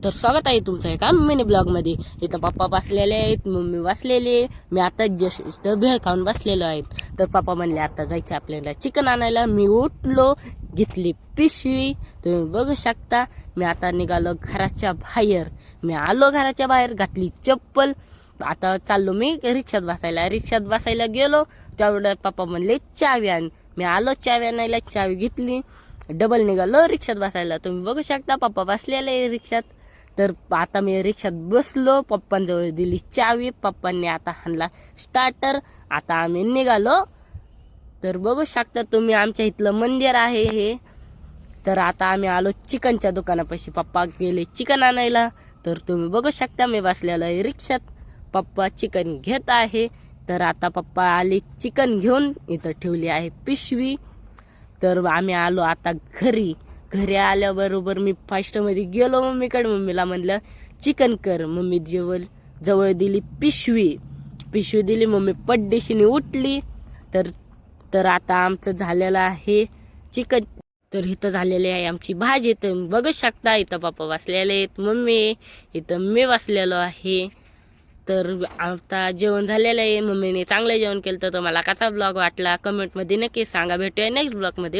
तर स्वागत आहे तुमचं एका मिनी ब्लॉगमध्ये. इथं पप्पा बसलेले आहेत, मम्मी बसलेले, मी आता जस्ट भेळ खाऊन बसलेलो आहेत. तर पप्पा म्हणले आता जायचं आपल्याला चिकन आणायला. मी उठलो, घेतली पिशवी, तुम्ही बघू शकता. मी आता निघालो घराच्या बाहेर. मी आलो घराच्या बाहेर, घातली चप्पल, आता चाललो मी रिक्षात बसायला गेलो. त्यावेळेला पप्पा म्हणले चावी आण. मी आलो चावी आणायला, चावी घेतली, डबल निघालो रिक्षात बसायला. तुम्ही बघू शकता पप्पा बसलेले रिक्षात. तर आता मी रिक्षात बसलो, पप्पांजवळ दिली चावी, पप्पांनी आता हाणला स्टार्टर. आता आम्ही निघालो. तर बघू शकता तुम्ही आमच्या इथलं मंदिर आहे हे. तर आता आम्ही आलो चिकनच्या दुकानापाशी. पप्पा गेले चिकन आणायला. तर तुम्ही बघू शकता मी बसलेलो आहे रिक्षात, पप्पा चिकन घेत आहे. तर आता पप्पा आले चिकन घेऊन, इथं ठेवली आहे पिशवी. तर आम्ही आलो आता घरी आल्याबरोबर मी फास्टमध्ये गेलो मम्मीकडे. मम्मीला म्हणलं चिकन कर. मम्मी जवळ दिली पिशवी दिली. मम्मी पड्डेशीने उठली. तर तर आता आमचं झालेलं आहे चिकन. तर इथं झालेली आहे आमची भाजी. तर बघू शकता इथं पप्पा बसलेले आहेत, मम्मी, इथं मी बसलेलो आहे. तर आता जेवण झालेलं आहे, मम्मीने चांगलं जेवण केलं. तर तुम्हाला कसा ब्लॉग वाटला कमेंटमध्ये नक्की सांगा. भेटूया नेक्स्ट ब्लॉगमध्ये.